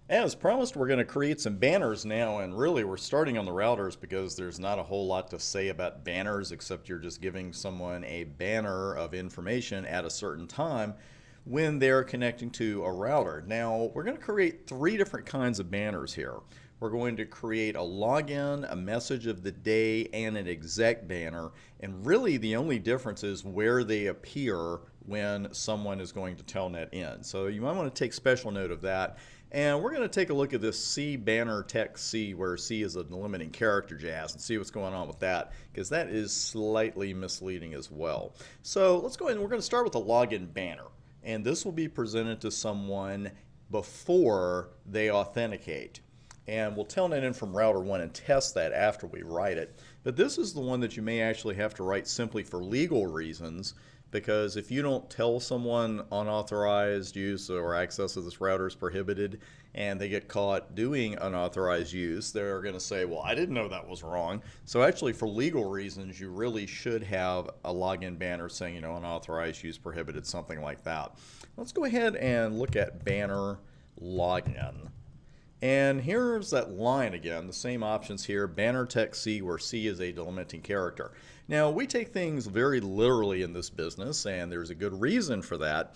As promised, we're going to create some banners now, and really we're starting on the routers because there's not a whole lot to say about banners except you're just giving someone a banner of information at a certain time when they're connecting to a router. Now, we're going to create three different kinds of banners here. We're going to create a login, a message of the day, and an exec banner. And really the only difference is where they appear when someone is going to telnet in. So you might want to take special note of that. And we're going to take a look at this C banner text C, where C is a delimiting character jazz, and see what's going on with that, because that is slightly misleading as well. So let's go ahead and we're going to start with a login banner. And this will be presented to someone before they authenticate. And we'll telnet in from router 1 and test that after we write it. But this is the one that you may actually have to write simply for legal reasons, because if you don't tell someone unauthorized use or access of this router is prohibited and they get caught doing unauthorized use, they're going to say, well, I didn't know that was wrong. So actually for legal reasons, you really should have a login banner saying, unauthorized use prohibited, something like that. Let's go ahead and look at banner login. And here's that line again, the same options here, banner text C, where C is a delimiting character. Now, we take things very literally in this business, and there's a good reason for that.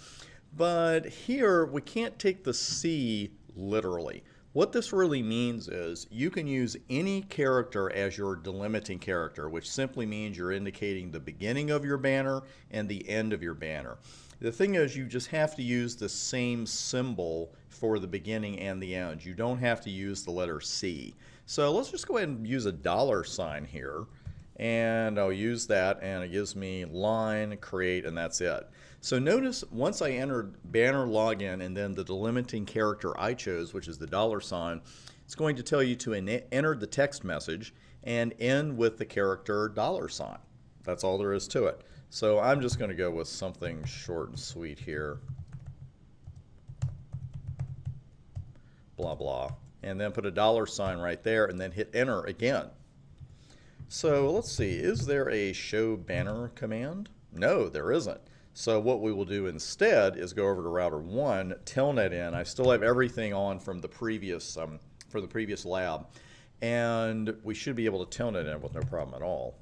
But here, we can't take the C literally. What this really means is you can use any character as your delimiting character, which simply means you're indicating the beginning of your banner and the end of your banner. The thing is, you just have to use the same symbol for the beginning and the end. You don't have to use the letter C. So let's just go ahead and use a $ here. And I'll use that, and it gives me line, create, and that's it. So notice once I entered banner login and then the delimiting character I chose, which is the $, it's going to tell you to enter the text message and end with the character $. That's all there is to it. So I'm just going to go with something short and sweet here. Blah, blah. And then put a $ right there and then hit enter again. So let's see, is there a show banner command? No, there isn't. So what we will do instead is go over to router 1, telnet in. I still have everything on from the previous for the previous lab, and we should be able to telnet in with no problem at all.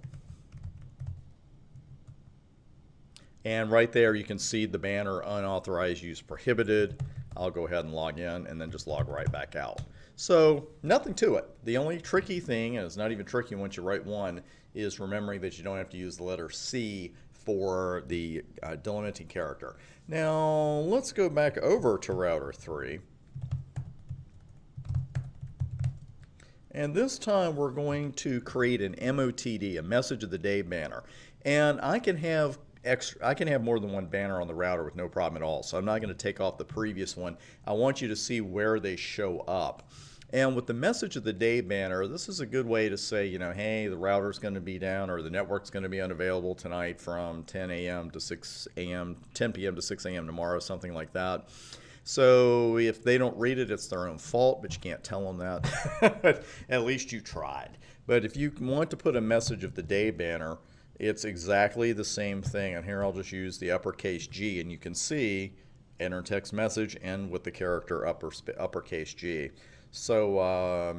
And right there you can see the banner unauthorized use prohibited. I'll go ahead and log in and then just log right back out. So nothing to it. The only tricky thing, and it's not even tricky once you write one, is remembering that you don't have to use the letter C for the delimiting character. Now let's go back over to router 3. And this time we're going to create an MOTD, a message of the day banner. And I can have more than one banner on the router with no problem at all. So I'm not going to take off the previous one. I want you to see where they show up. And with the message of the day banner, this is a good way to say, hey, the router's going to be down or the network's going to be unavailable tonight from 10 a.m. to 6 a.m., 10 p.m. to 6 a.m. tomorrow, something like that. So if they don't read it, it's their own fault, but you can't tell them that. At least you tried. But if you want to put a message of the day banner, it's exactly the same thing. And here I'll just use the uppercase G, and you can see enter text message and with the character uppercase G. So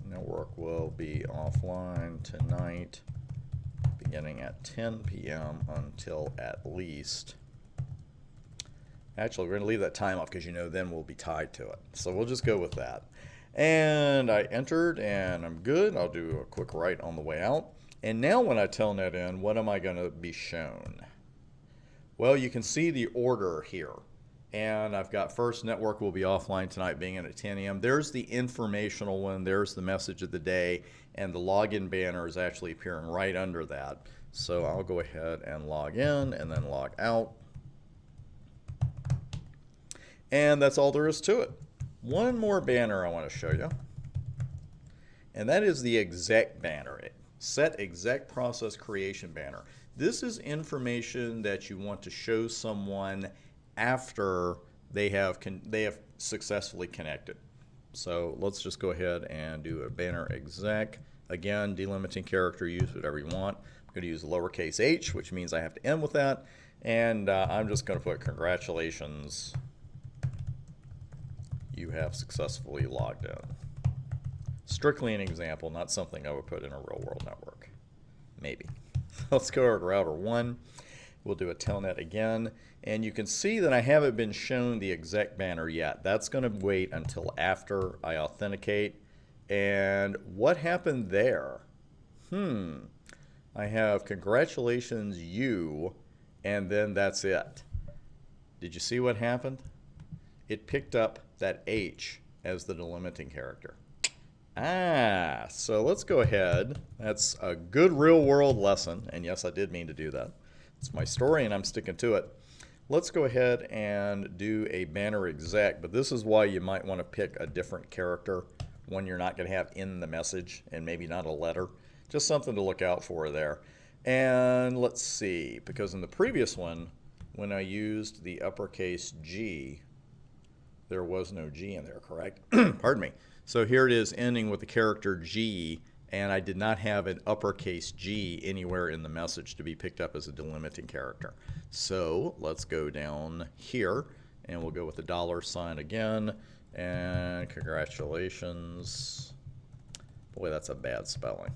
network will be offline tonight beginning at 10 p.m. until at least, actually we're going to leave that time off because then we'll be tied to it. So we'll just go with that. And I entered and I'm good. I'll do a quick write on the way out. And now when I telnet in, what am I going to be shown? Well, you can see the order here. And I've got first network will be offline tonight being in at 10 a.m. There's the informational one. There's the message of the day. And the login banner is actually appearing right under that. So I'll go ahead and log in and then log out. And that's all there is to it. One more banner I want to show you. And that is the exec banner. Set exec process creation banner. This is information that you want to show someone after they have successfully connected. So let's just go ahead and do a banner exec. Again, delimiting character, use whatever you want. I'm going to use lowercase h, which means I have to end with that. And I'm just going to put congratulations. you have successfully logged in. Strictly an example, not something I would put in a real world network. Maybe. Let's go over to router 1. We'll do a telnet again, and you can see that I haven't been shown the exec banner yet. That's going to wait until after I authenticate. And what happened there? I have congratulations you, and then that's it. Did you see what happened? It picked up that H as the delimiting character. So let's go ahead. That's a good real-world lesson, and yes, I did mean to do that. It's my story, and I'm sticking to it. Let's go ahead and do a banner exec, but this is why you might want to pick a different character, one you're not going to have in the message, and maybe not a letter. Just something to look out for there. And let's see, because in the previous one, when I used the uppercase G, there was no G in there, correct? Pardon me. So here it is ending with the character G, and I did not have an uppercase G anywhere in the message to be picked up as a delimiting character. So let's go down here, and we'll go with the $sign again, and congratulations. Boy, that's a bad spelling.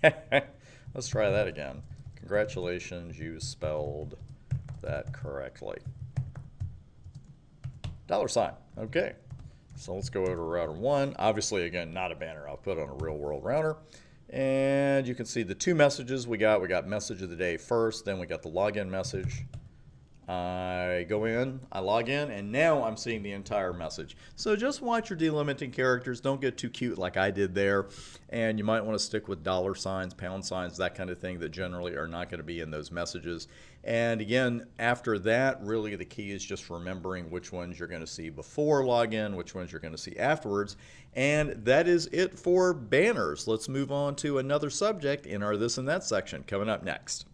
Let's try that again. Congratulations, you spelled that correctly. $sign. Okay. So let's go over to router 1. Obviously, again, not a banner. I'll put on a real world router. And you can see the two messages we got. We got message of the day first, then we got the login message. I go in, I log in, and now I'm seeing the entire message. So just watch your delimiting characters. Don't get too cute like I did there. And you might want to stick with $signs, £signs, that kind of thing that generally are not going to be in those messages. And again, after that, really the key is just remembering which ones you're going to see before login, which ones you're going to see afterwards. And that is it for banners. Let's move on to another subject in our This and That section coming up next.